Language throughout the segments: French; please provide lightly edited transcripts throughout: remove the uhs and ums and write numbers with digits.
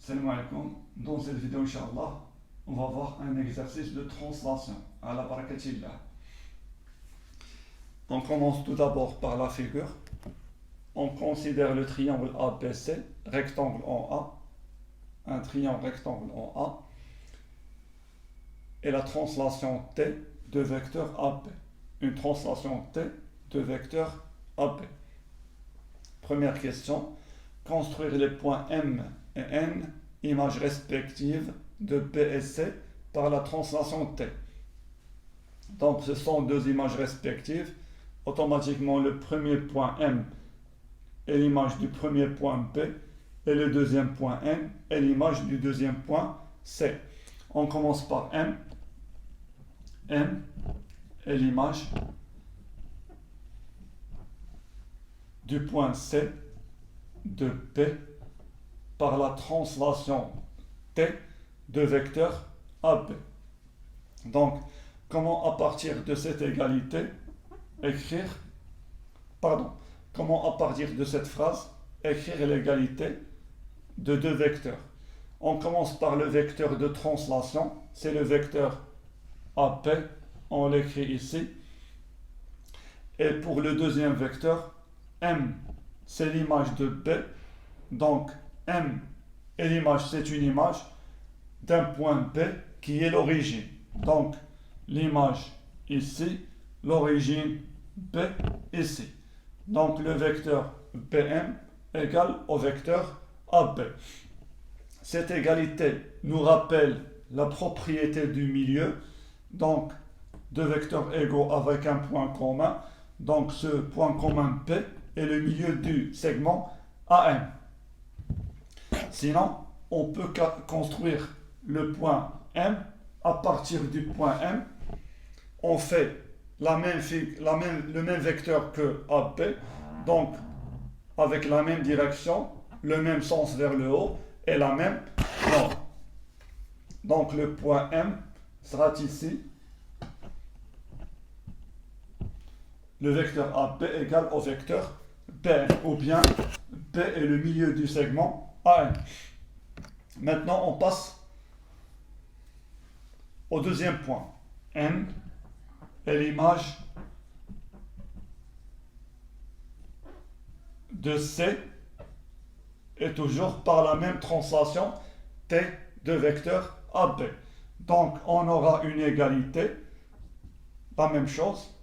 Salam alaikum. Dans cette vidéo, Inch'Allah, on va voir un exercice de translation. À la barakatillah. On commence tout d'abord par la figure. On considère le triangle ABC, rectangle en A, un triangle rectangle en A, et la translation T de vecteur AB. Une translation T de vecteur AB. Première question. Construire les points M et N, images respectives de B et C, par la translation T. Donc ce sont deux images respectives. Automatiquement, le premier point M est l'image du premier point B et le deuxième point N est l'image du deuxième point C. On commence par M. M est l'image du point C de P par la translation T de vecteur AB. Donc, comment à partir de cette égalité comment à partir de cette phrase écrire l'égalité de deux vecteurs? On commence par le vecteur de translation, c'est le vecteur AP, on l'écrit ici. Et pour le deuxième vecteur, M, c'est l'image de B. Donc, M est l'image, c'est une image d'un point B qui est l'origine. Donc, l'image ici, l'origine B ici. Donc, le vecteur BM égale au vecteur AB. Cette égalité nous rappelle la propriété du milieu. Donc, deux vecteurs égaux avec un point commun. Donc, ce point commun P est le milieu du segment AM. Sinon, on peut construire le point M. À partir du point M, on fait le même vecteur que AB, donc avec la même direction, le même sens vers le haut et la même norme. Donc le point M sera ici. Le vecteur AB égale au vecteur BN, ou bien B est le milieu du segment AM. Maintenant, on passe au deuxième point. N est l'image de C et toujours par la même translation T de vecteur AB. Donc, on aura une égalité, la même chose.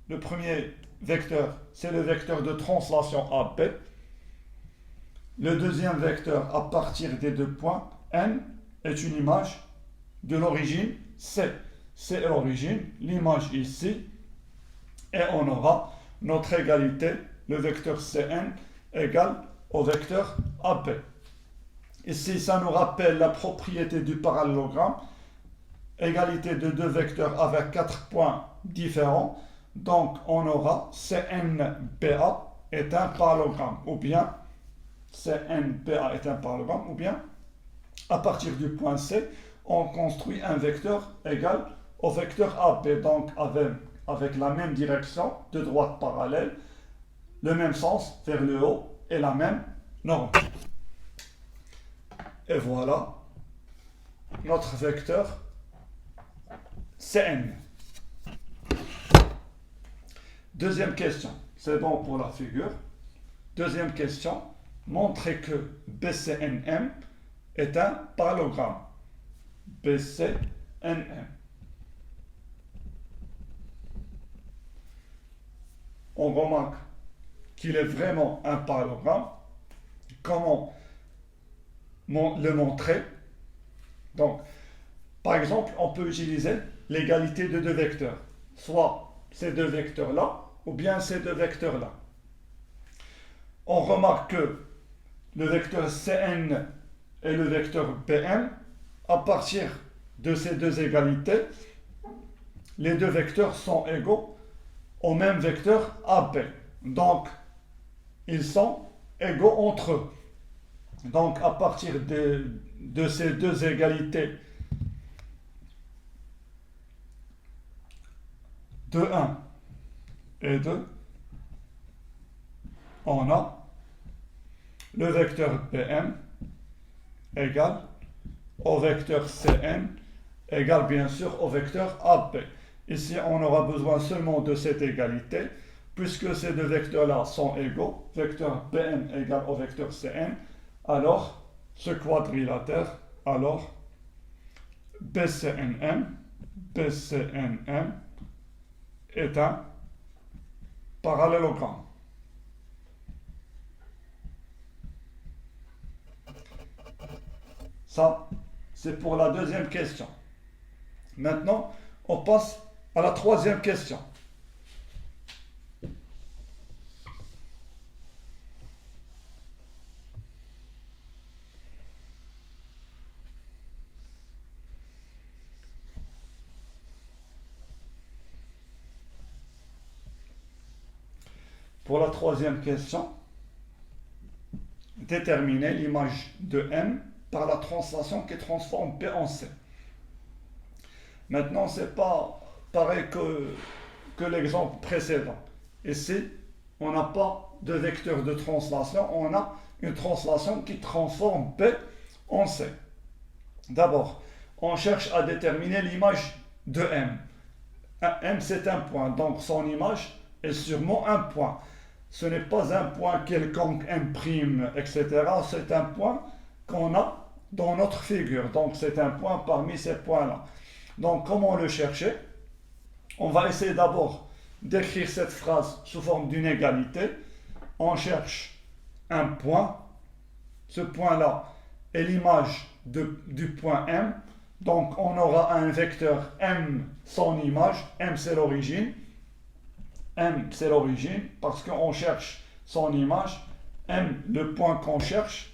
Le premier vecteur, c'est le vecteur de translation AB. Le deuxième vecteur, à partir des deux points, N est une image de l'origine C. C est l'origine, l'image ici, et on aura notre égalité, le vecteur Cn égale au vecteur AB. Ici, ça nous rappelle la propriété du parallélogramme, égalité de deux vecteurs avec quatre points différents. Donc, on aura CNBA est un parallélogramme, ou bien CNBA est un parallélogramme, ou bien à partir du point C, on construit un vecteur égal au vecteur AB, donc avec la même direction de droite parallèle, le même sens vers le haut et la même norme. Et voilà notre vecteur Cn. Deuxième question, c'est bon pour la figure. Deuxième question, montrer que BCNM est un parallélogramme. BCNM. On remarque qu'il est vraiment un parallélogramme. Comment le montrer? Donc, par exemple, on peut utiliser l'égalité de deux vecteurs. Soit ces deux vecteurs-là, ou bien ces deux vecteurs-là. On remarque que le vecteur Cn et le vecteur Bm, à partir de ces deux égalités, les deux vecteurs sont égaux au même vecteur AB. Donc, ils sont égaux entre eux. Donc, à partir de ces deux égalités de 1 et 2, on a le vecteur Bm égale au vecteur Cn égale bien sûr au vecteur AB. Ici, on aura besoin seulement de cette égalité, puisque ces deux vecteurs-là sont égaux, vecteur Bn égale au vecteur Cn, alors ce quadrilatère, alors BCNM est un parallélogramme. Ça, c'est pour la deuxième question. Maintenant, on passe à la troisième question. Pour la troisième question, déterminer l'image de M par la translation qui transforme P en C. Maintenant, c'est pas pareil que l'exemple précédent. Ici, on n'a pas de vecteur de translation, on a une translation qui transforme P en C. D'abord, on cherche à déterminer l'image de M. M, c'est un point, donc son image est sûrement un point. Ce n'est pas un point quelconque, M', etc. C'est un point qu'on a dans notre figure. Donc c'est un point parmi ces points-là. Donc comment le chercher? On va essayer d'abord d'écrire cette phrase sous forme d'une égalité. On cherche un point. Ce point-là est l'image du point M. Donc on aura un vecteur M, son image. M, c'est l'origine. M, c'est l'origine, parce qu'on cherche son image. M, le point qu'on cherche,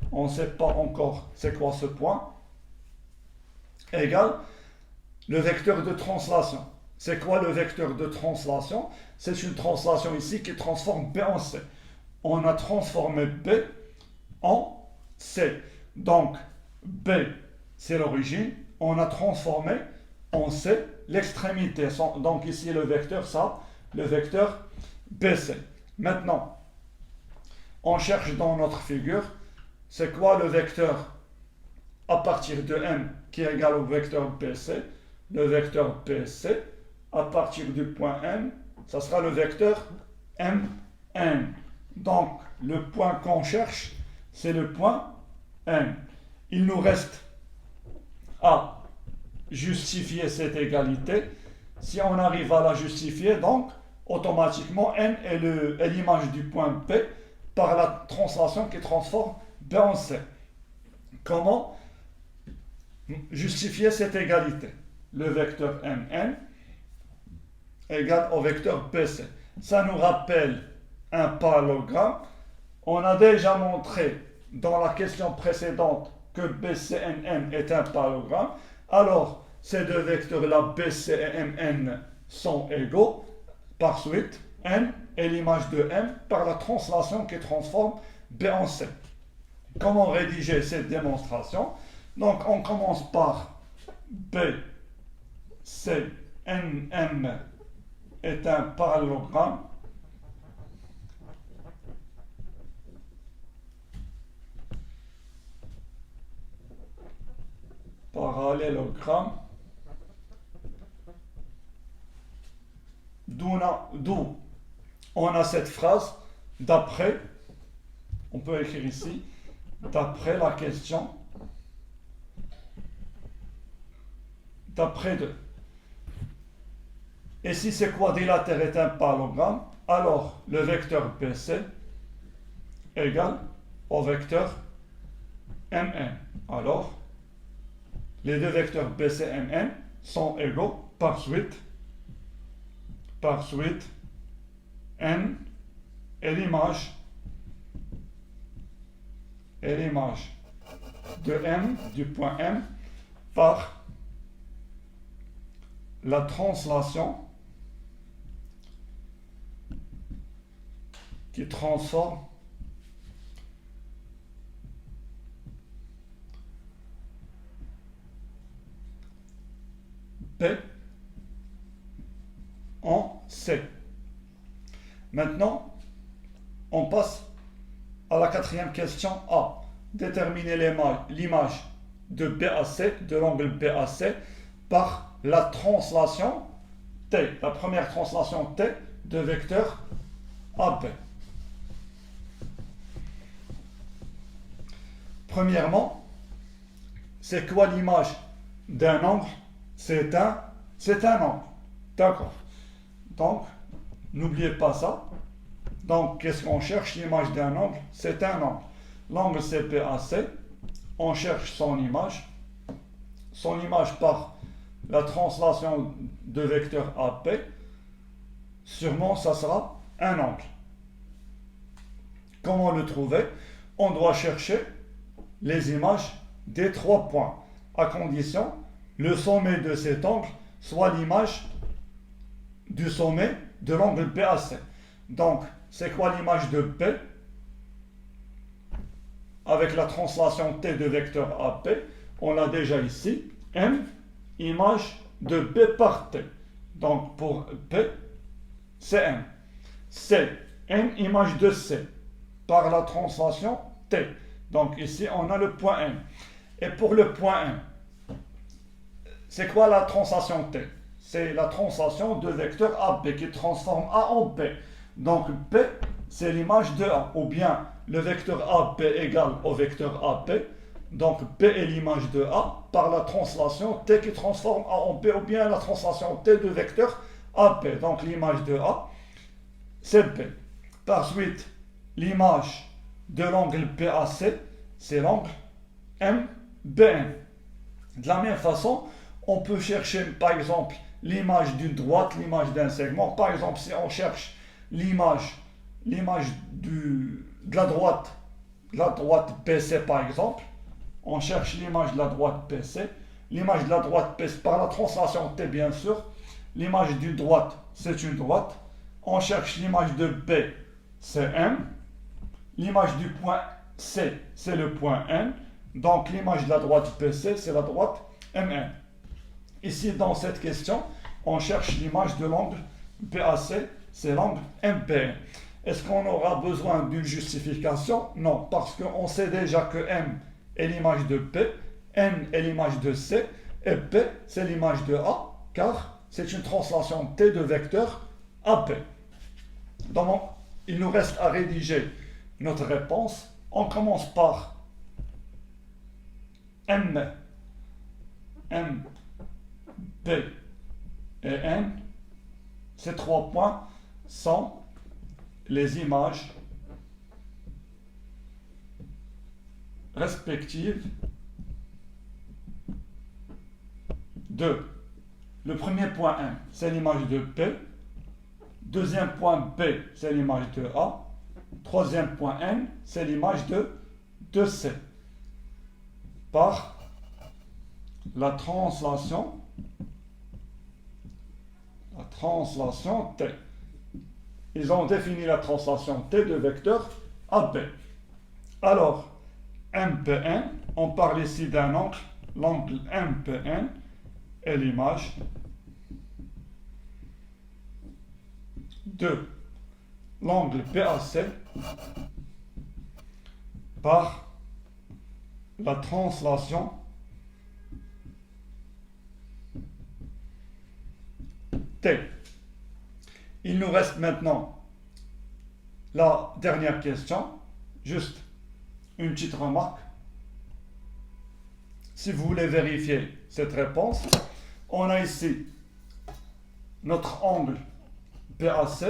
on ne sait pas encore c'est quoi ce point, égale le vecteur de translation. C'est quoi le vecteur de translation? C'est une translation ici qui transforme B en C. On a transformé B en C. Donc, B, c'est l'origine. On a transformé en C l'extrémité. Donc ici, le vecteur, ça, le vecteur BC. Maintenant, on cherche dans notre figure, c'est quoi le vecteur à partir de M qui est égal au vecteur BC? Le vecteur BC, à partir du point M, ça sera le vecteur MN. Donc, le point qu'on cherche, c'est le point M. Il nous reste à justifier cette égalité. Si on arrive à la justifier, donc, automatiquement, N est l'image du point P par la translation qui transforme B en C. Comment justifier cette égalité? Le vecteur Mn égale au vecteur BC. Ça nous rappelle un parallélogramme. On a déjà montré dans la question précédente que BCNM est un parallélogramme. Alors, ces deux vecteurs-là, BC et Mn, sont égaux. Par suite, N est l'image de M par la translation qui transforme B en C. Comment rédiger cette démonstration? Donc, on commence par B, C, N, M est un parallélogramme. Parallélogramme. D'où on a cette phrase d'après, on peut écrire ici, d'après la question, d'après 2. Et si ce quadrilatère est un parallélogramme, alors le vecteur BC égale au vecteur MN. Alors, les deux vecteurs BC et MN sont égaux par suite, N est l'image de M, du point M, par la translation qui transforme P en C. Maintenant, on passe à la quatrième question A. déterminer l'image de BAC, de l'angle BAC, par la translation T, la première translation T de vecteur AB. Premièrement, c'est quoi l'image d'un angle? C'est un angle. D'accord. Donc, n'oubliez pas ça. Donc, qu'est-ce qu'on cherche? L'image d'un angle, c'est un angle. L'angle c'est BAC. On cherche son image. Son image par la translation de vecteur AP. Sûrement, ça sera un angle. Comment le trouver? On doit chercher les images des 3 points, à condition le sommet de cet angle soit l'image du sommet de l'angle BAC. Donc, c'est quoi l'image de P avec la translation T de vecteur AP? On l'a déjà ici. M, image de B par T. Donc, pour P, c'est M. C, M, image de C par la translation T. Donc, ici, on a le point M. Et pour le point M, c'est quoi la translation T? C'est la translation de vecteur AB qui transforme A en P. Donc P, c'est l'image de A. Ou bien le vecteur AB égale au vecteur AP. Donc P est l'image de A par la translation T qui transforme A en P. Ou bien la translation T de vecteur AP. Donc l'image de A, c'est P. Par suite, l'image de l'angle PAC, c'est l'angle MBN. De la même façon, on peut chercher par exemple l'image d'une droite, l'image d'un segment. Par exemple, si on cherche l'image de la droite PC par exemple, on cherche l'image de la droite PC. L'image de la droite PC par la translation T bien sûr. L'image d'une droite, c'est une droite. On cherche l'image de B, c'est M. L'image du point C, c'est le point N. Donc l'image de la droite PC, c'est la droite MN. Ici, dans cette question, on cherche l'image de l'angle BAC, c'est l'angle MPN. Est-ce qu'on aura besoin d'une justification? Non, parce qu'on sait déjà que M est l'image de P, N est l'image de C, et P, c'est l'image de A, car c'est une translation T de vecteur AP. Donc, il nous reste à rédiger notre réponse. On commence par M, P et N. Ces 3 points sont les images respectives de le premier point M, c'est l'image de P. Deuxième point B, c'est l'image de A. Troisième point N, c'est l'image de C. Par la translation T. Ils ont défini la translation T de vecteur AB. Alors, MPN, on parle ici d'un angle, l'angle MPN est l'image de l'angle BAC par la translation T. Il nous reste maintenant la dernière question. Juste une petite remarque. Si vous voulez vérifier cette réponse, on a ici notre angle BAC.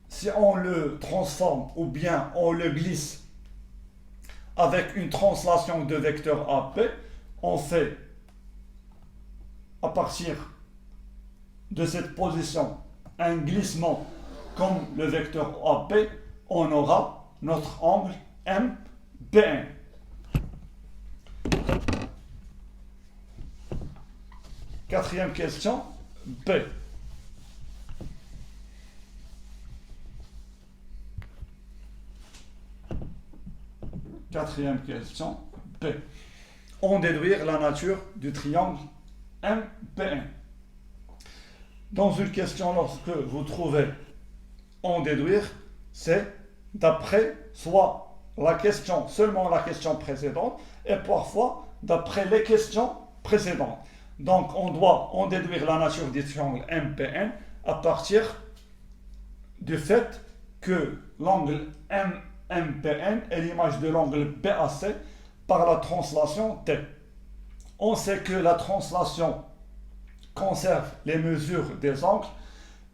Si on le transforme ou bien on le glisse avec une translation de vecteur AP, on fait à partir de cette position un glissement comme le vecteur AP, on aura notre angle MBN. Quatrième question, B. Quatrième question, B. On déduire la nature du triangle MBN. Dans une question, lorsque vous trouvez en déduire, c'est d'après soit la question, seulement la question précédente, et parfois d'après les questions précédentes. Donc on doit en déduire la nature du triangle MPN à partir du fait que l'angle MPN est l'image de l'angle BAC par la translation T. On sait que la translation conserve les mesures des angles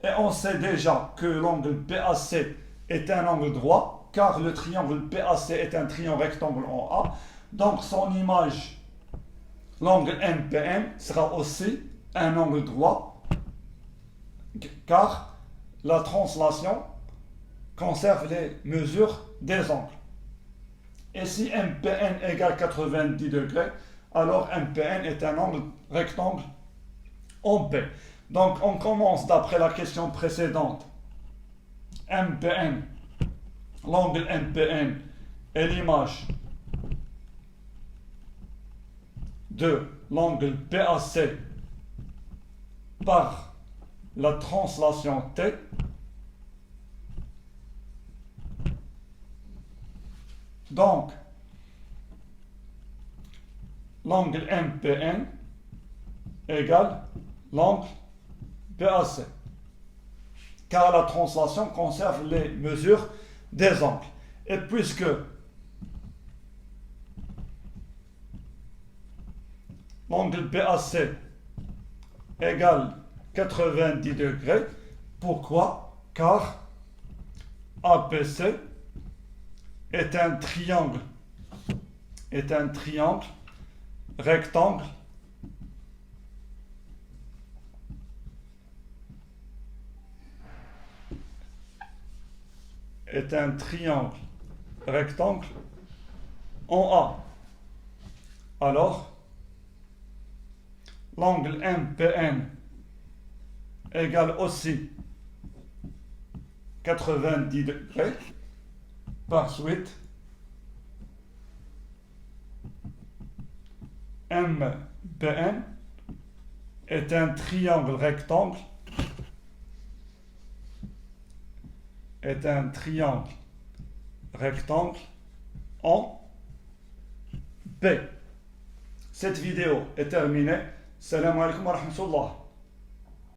et on sait déjà que l'angle BAC est un angle droit car le triangle BAC est un triangle rectangle en A. Donc son image, l'angle MPN, sera aussi un angle droit car la translation conserve les mesures des angles. Et si MPN égale 90 degrés, alors MPN est un angle rectangle en B. Donc on commence d'après la question précédente. MPN, l'angle MPN est l'image de l'angle BAC par la translation T. Donc, l'angle MPN égale l'angle BAC. Car la translation conserve les mesures des angles. Et puisque l'angle BAC égale 90 degrés, pourquoi? Car ABC est un triangle rectangle en A. Alors, l'angle MPN égale aussi 90 degrés. Par suite, MPN est un triangle rectangle en B. Cette vidéo est terminée. Salam alaikum wa rahmatullah.